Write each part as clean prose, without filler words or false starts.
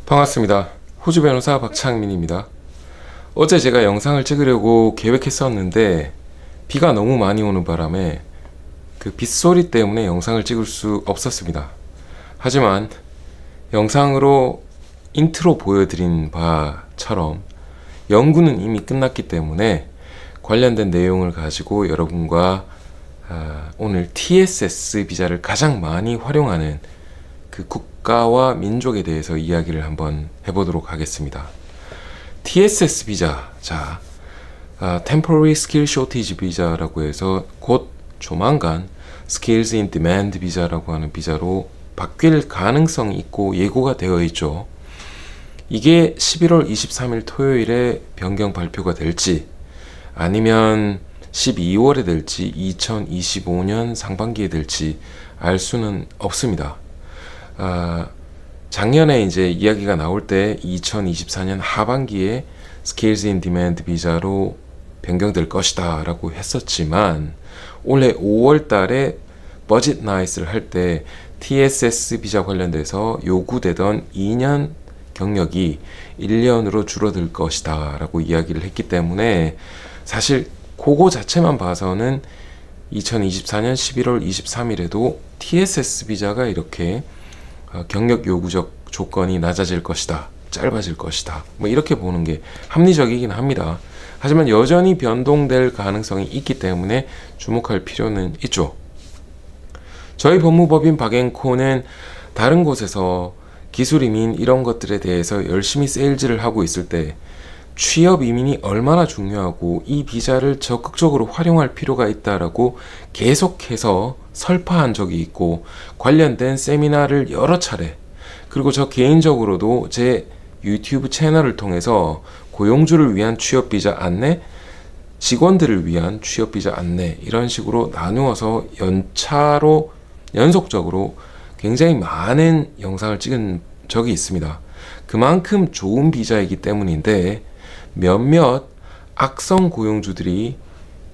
반갑습니다. 호주 변호사 박창민입니다. 어제 제가 영상을 찍으려고 계획했었는데 비가 너무 많이 오는 바람에 그 빗소리 때문에 영상을 찍을 수 없었습니다. 하지만 영상으로 인트로 보여드린 바처럼 연구는 이미 끝났기 때문에 관련된 내용을 가지고 여러분과 오늘 TSS 비자를 가장 많이 활용하는 그 국가와 민족에 대해서 이야기를 한번 해보도록 하겠습니다. TSS 비자, Temporary Skill Shortage 비자라고 해서 곧 조만간 Skills in Demand 비자라고 하는 비자로 바뀔 가능성이 있고 예고가 되어 있죠. 이게 11월 23일 토요일에 변경 발표가 될지 아니면 12월에 될지 2025년 상반기에 될지 알 수는 없습니다. 작년에 이제 이야기가 나올 때 2024년 하반기에 Skills in Demand 비자로 변경될 것이다 라고 했었지만 올해 5월 달에 버짓 나잇을 할 때 TSS 비자 관련돼서 요구되던 2년 경력이 1년으로 줄어들 것이다 라고 이야기를 했기 때문에 사실 그거 자체만 봐서는 2024년 11월 23일에도 TSS 비자가 이렇게 경력 요구적 조건이 낮아질 것이다, 짧아질 것이다, 뭐 이렇게 보는 게 합리적이긴 합니다. 하지만 여전히 변동될 가능성이 있기 때문에 주목할 필요는 있죠. 저희 법무법인 박앵코는 다른 곳에서 기술 이민 이런 것들에 대해서 열심히 세일즈를 하고 있을 때 취업 이민이 얼마나 중요하고 이 비자를 적극적으로 활용할 필요가 있다라고 계속해서 설파한 적이 있고 관련된 세미나를 여러 차례, 그리고 저 개인적으로도 제 유튜브 채널을 통해서 고용주를 위한 취업비자 안내, 직원들을 위한 취업비자 안내 이런 식으로 나누어서 연속적으로 굉장히 많은 영상을 찍은 적이 있습니다. 그만큼 좋은 비자이기 때문인데 몇몇 악성 고용주들이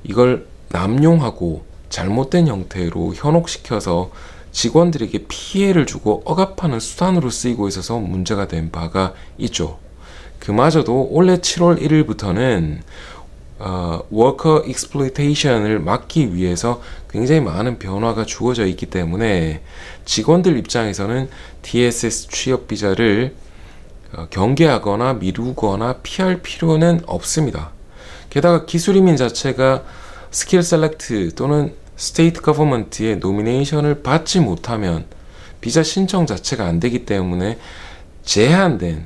이걸 남용하고 잘못된 형태로 현혹시켜서 직원들에게 피해를 주고 억압하는 수단으로 쓰이고 있어서 문제가 된 바가 있죠. 그마저도 올해 7월 1일부터는 워커 익스플로이테이션을 막기 위해서 굉장히 많은 변화가 주어져 있기 때문에 직원들 입장에서는 TSS 취업 비자를 경계하거나 미루거나 피할 필요는 없습니다. 게다가 기술이민 자체가 스킬 셀렉트 또는 스테이트 거버먼트의 노미네이션을 받지 못하면 비자 신청 자체가 안 되기 때문에 제한된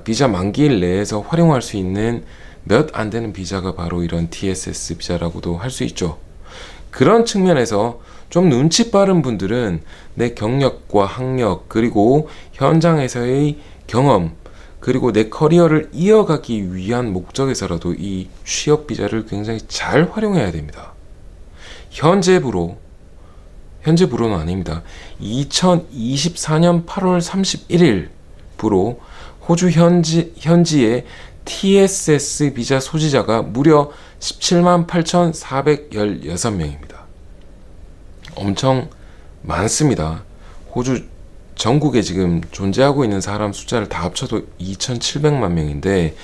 비자 만기일 내에서 활용할 수 있는 몇 안 되는 비자가 바로 이런 TSS 비자라고도 할 수 있죠. 그런 측면에서 좀 눈치 빠른 분들은 내 경력과 학력 그리고 현장에서의 경험 그리고 내 커리어를 이어가기 위한 목적에서라도 이 취업 비자를 굉장히 잘 활용해야 됩니다. 현재부로는 아닙니다. 2024년 8월 31일부로 호주 현지의 TSS 비자 소지자가 무려 17만 8,416명입니다. 엄청 많습니다. 호주 전국에 지금 존재하고 있는 사람 숫자를 다 합쳐도 2,700만 명인데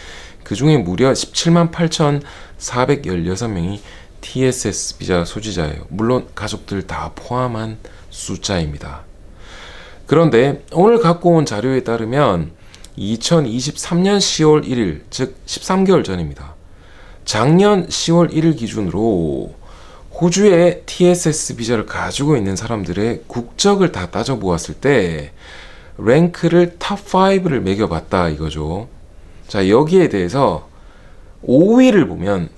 그 중에 무려 17만 8,416명이 TSS 비자 소지자예요. 물론 가족들 다 포함한 숫자입니다. 그런데 오늘 갖고 온 자료에 따르면 2023년 10월 1일, 즉 13개월 전입니다. 작년 10월 1일 기준으로 호주의 TSS 비자를 가지고 있는 사람들의 국적을 다 따져보았을 때 랭크를 탑5를 매겨봤다 이거죠. 자, 여기에 대해서 5위를 보면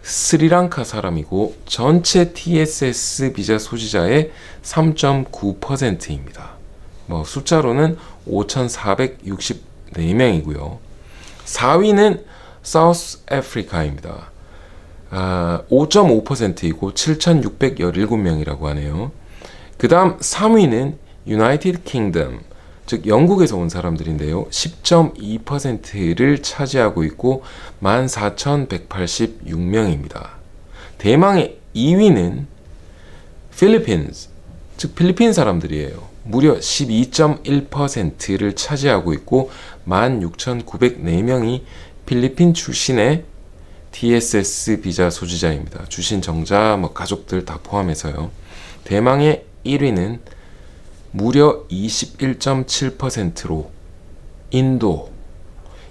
스리랑카 사람이고 전체 TSS 비자 소지자의 3.9%입니다. 숫자로는 5,464명이고요. 4위는 사우스 아프리카입니다. 5.5%이고 7,617명이라고 하네요. 그 다음 3위는 유나이티드 킹덤, 즉 영국에서 온 사람들인데요. 10.2%를 차지하고 있고 14,186명입니다. 대망의 2위는 필리핀스, 즉 필리핀 사람들이에요. 무려 12.1%를 차지하고 있고 16,904명이 필리핀 출신의 TSS 비자 소지자입니다. 주신 정자, 가족들 다 포함해서요. 대망의 1위는 무려 21.7%로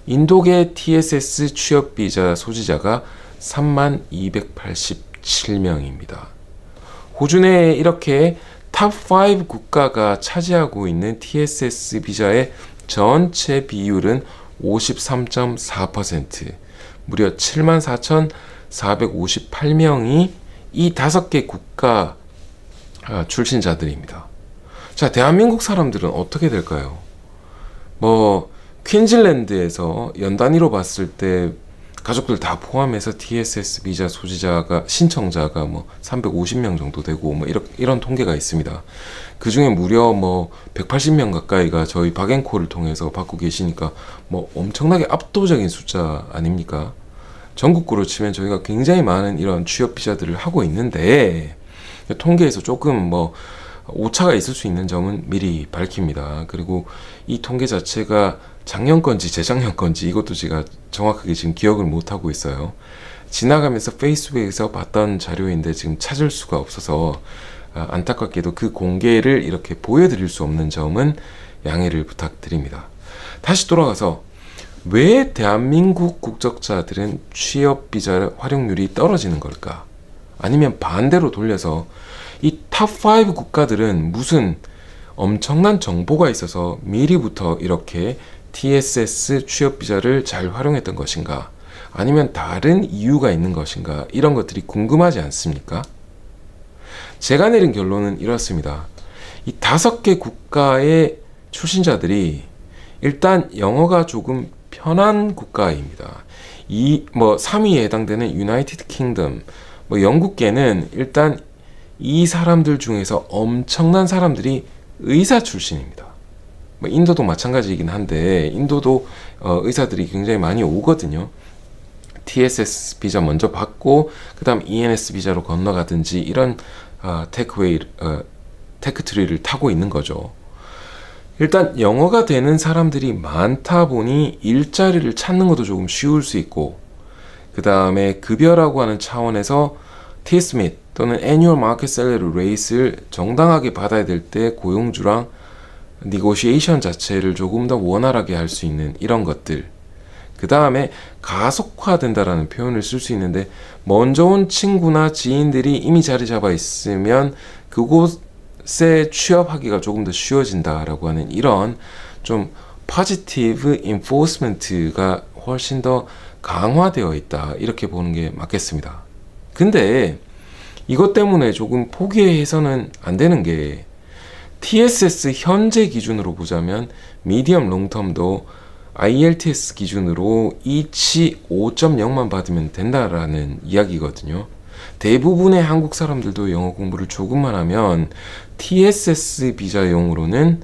인도계 TSS 취업 비자 소지자가 3287명입니다. 호주 내에 이렇게 탑5 국가가 차지하고 있는 TSS 비자의 전체 비율은 53.4%, 무려 74,458명이 이 5개 국가 출신자들입니다. 자, 대한민국 사람들은 어떻게 될까요? 퀸즐랜드에서 연 단위로 봤을 때 가족들 다 포함해서 TSS 비자 소지자가 신청자가 350명 정도 되고 이런 통계가 있습니다. 그 중에 무려 180명 가까이가 저희 박앤코를 통해서 받고 계시니까 엄청나게 압도적인 숫자 아닙니까? 전국구로 치면 저희가 굉장히 많은 이런 취업 비자들을 하고 있는데 통계에서 조금 오차가 있을 수 있는 점은 미리 밝힙니다. 그리고 이 통계 자체가 작년 건지 재작년 건지 이것도 제가 정확하게 지금 기억을 못하고 있어요. 지나가면서 페이스북에서 봤던 자료인데 지금 찾을 수가 없어서 안타깝게도 그 공개를 이렇게 보여드릴 수 없는 점은 양해를 부탁드립니다. 다시 돌아가서 왜 대한민국 국적자들은 취업비자 활용률이 떨어지는 걸까? 아니면 반대로 돌려서 이 탑5 국가들은 무슨 엄청난 정보가 있어서 미리부터 이렇게 TSS 취업비자를 잘 활용했던 것인가? 아니면 다른 이유가 있는 것인가? 이런 것들이 궁금하지 않습니까? 제가 내린 결론은 이렇습니다. 이 5개 국가의 출신자들이 일단 영어가 조금 편한 국가입니다. 3위에 해당되는 유나이티드 킹덤, 영국계는 일단 이 사람들 중에서 엄청난 사람들이 의사 출신입니다. 인도도 마찬가지이긴 한데 인도도 의사들이 굉장히 많이 오거든요. TSS 비자 먼저 받고 그 다음 ENS 비자로 건너가든지 이런 테크트리를 타고 있는 거죠. 일단 영어가 되는 사람들이 많다 보니 일자리를 찾는 것도 조금 쉬울 수 있고, 그 다음에 급여라고 하는 차원에서 T-SMIT 또는 Annual Market Salary Rate를 정당하게 받아야 될 때 고용주랑 니고시에이션 자체를 조금 더 원활하게 할 수 있는 이런 것들, 그 다음에 가속화된다라는 표현을 쓸 수 있는데 먼저 온 친구나 지인들이 이미 자리 잡아 있으면 그곳에 취업하기가 조금 더 쉬워진다라고 하는 이런 좀 포지티브 인포스먼트가 훨씬 더 강화되어 있다, 이렇게 보는 게 맞겠습니다. 근데 이것 때문에 조금 포기해서는 안 되는 게 TSS 현재 기준으로 보자면 미디엄 롱텀도 IELTS 기준으로 이치 5.0만 받으면 된다라는 이야기거든요. 대부분의 한국 사람들도 영어 공부를 조금만 하면 TSS 비자용으로는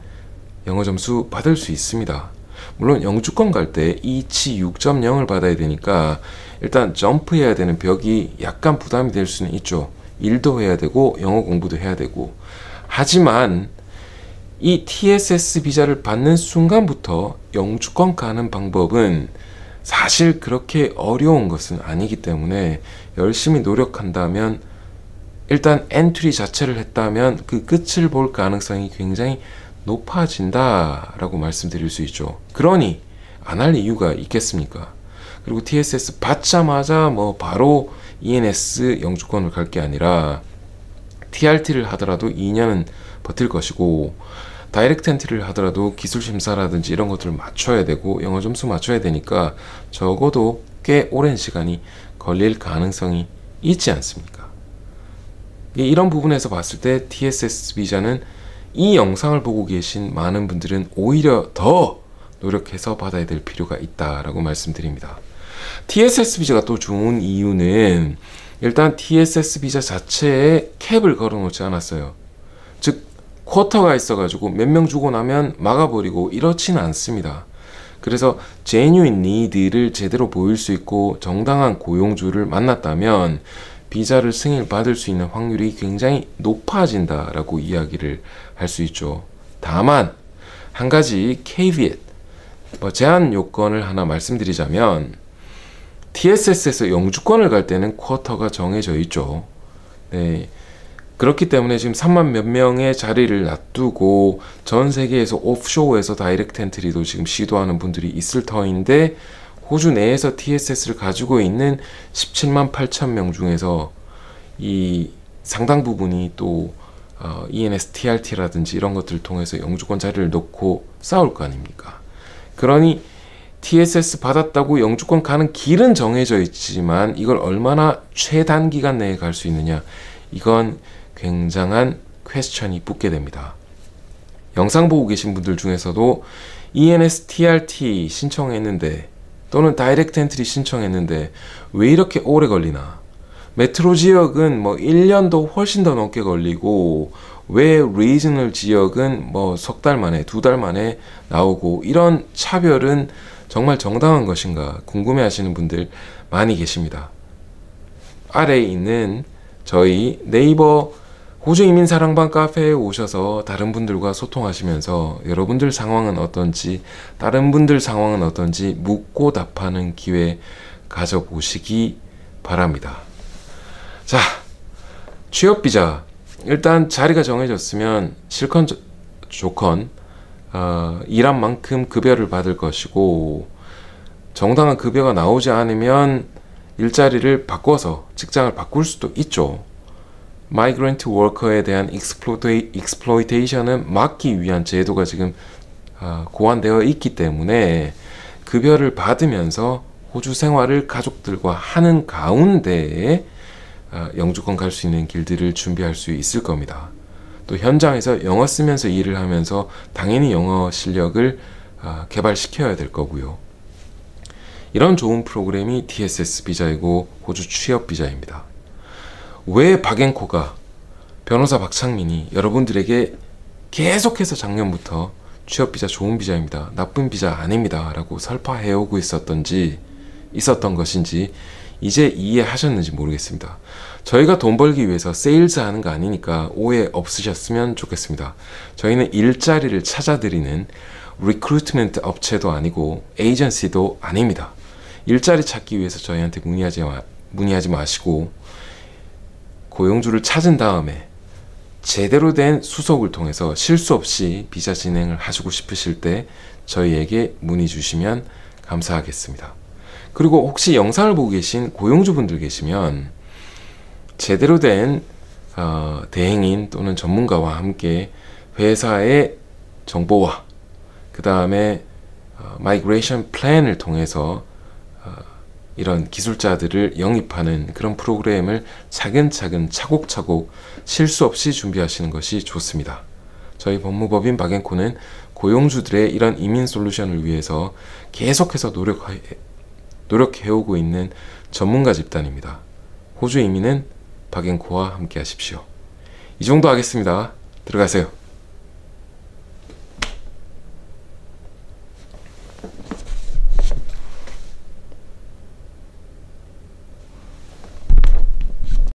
영어 점수 받을 수 있습니다. 물론 영주권 갈 때 이치 6.0을 받아야 되니까 일단 점프해야 되는 벽이 약간 부담이 될 수는 있죠. 일도 해야 되고 영어 공부도 해야 되고. 하지만 이 TSS 비자를 받는 순간부터 영주권 가는 방법은 사실 그렇게 어려운 것은 아니기 때문에 열심히 노력한다면, 일단 엔트리 자체를 했다면 그 끝을 볼 가능성이 굉장히 높아진다라고 말씀드릴 수 있죠. 그러니 안 할 이유가 있겠습니까? 그리고 TSS 받자마자 바로 ENS 영주권을 갈 게 아니라 TRT를 하더라도 2년은 버틸 것이고, 다이렉트 엔트리를 하더라도 기술 심사라든지 이런 것들을 맞춰야 되고 영어 점수 맞춰야 되니까 적어도 꽤 오랜 시간이 걸릴 가능성이 있지 않습니까? 이런 부분에서 봤을 때 TSS 비자는 이 영상을 보고 계신 많은 분들은 오히려 더 노력해서 받아야 될 필요가 있다라고 말씀드립니다. TSS 비자가 또 좋은 이유는 일단 TSS 비자 자체에 캡을 걸어 놓지 않았어요. 즉 쿼터가 있어가지고 몇 명 주고 나면 막아버리고 이렇지는 않습니다. 그래서 genuine need를 제대로 보일 수 있고 정당한 고용주를 만났다면 비자를 승인받을 수 있는 확률이 굉장히 높아진다라고 이야기를 할 수 있죠. 다만 한 가지 caveat, 제한 요건을 하나 말씀드리자면 TSS에서 영주권을 갈 때는 쿼터가 정해져 있죠. 네. 그렇기 때문에 지금 3만 몇 명의 자리를 놔두고 전 세계에서 오프쇼어에서 다이렉트 엔트리도 지금 시도하는 분들이 있을 터인데, 호주 내에서 TSS를 가지고 있는 17만 8천 명 중에서 이 상당 부분이 또 ENS TRT라든지 이런 것들을 통해서 영주권 자리를 놓고 싸울 거 아닙니까? 그러니 TSS 받았다고 영주권 가는 길은 정해져 있지만 이걸 얼마나 최단기간 내에 갈 수 있느냐, 이건 굉장한 퀘스천이 붙게 됩니다. 영상 보고 계신 분들 중에서도 ENS TRT 신청했는데 또는 다이렉트 엔트리 신청했는데 왜 이렇게 오래 걸리나, 메트로 지역은 1년도 훨씬 더 넘게 걸리고 왜 리지널 지역은 석 달 만에, 2달 만에 나오고, 이런 차별은 정말 정당한 것인가 궁금해 하시는 분들 많이 계십니다. 아래에 있는 저희 네이버 호주 이민 사랑방 카페에 오셔서 다른 분들과 소통하시면서 여러분들 상황은 어떤지, 다른 분들 상황은 어떤지 묻고 답하는 기회 가져보시기 바랍니다. 자, 취업비자. 일단 자리가 정해졌으면 실컷 조건, 일한 만큼 급여를 받을 것이고, 정당한 급여가 나오지 않으면 일자리를 바꿔서 직장을 바꿀 수도 있죠. 마이그런트 워커에 대한 익스플로이테이션은 막기 위한 제도가 지금 고안되어 있기 때문에 급여를 받으면서 호주 생활을 가족들과 하는 가운데에 영주권 갈 수 있는 길들을 준비할 수 있을 겁니다. 또 현장에서 영어 쓰면서 일을 하면서 당연히 영어 실력을 개발시켜야 될 거고요. 이런 좋은 프로그램이 TSS 비자이고 호주 취업 비자입니다. 왜 박앤코가, 변호사 박창민이 여러분들에게 계속해서 작년부터 취업 비자 좋은 비자입니다, 나쁜 비자 아닙니다 라고 설파해오고 있었던 것인지 이제 이해하셨는지 모르겠습니다. 저희가 돈 벌기 위해서 세일즈 하는 거 아니니까 오해 없으셨으면 좋겠습니다. 저희는 일자리를 찾아드리는 리크루트먼트 업체도 아니고 에이전시도 아닙니다. 일자리 찾기 위해서 저희한테 문의하지 마시고, 고용주를 찾은 다음에 제대로 된 수속을 통해서 실수 없이 비자 진행을 하시고 싶으실 때 저희에게 문의 주시면 감사하겠습니다. 그리고 혹시 영상을 보고 계신 고용주분들 계시면 제대로 된 대행인 또는 전문가와 함께 회사의 정보와 그 다음에 마이그레이션 플랜을 통해서 이런 기술자들을 영입하는 그런 프로그램을 차근차근 차곡차곡 실수 없이 준비하시는 것이 좋습니다. 저희 법무법인 박앤코는 고용주들의 이런 이민 솔루션을 위해서 계속해서 노력해오고 있는 전문가 집단입니다. 호주 이민은 박앤코와 함께 하십시오. 이 정도 하겠습니다. 들어가세요.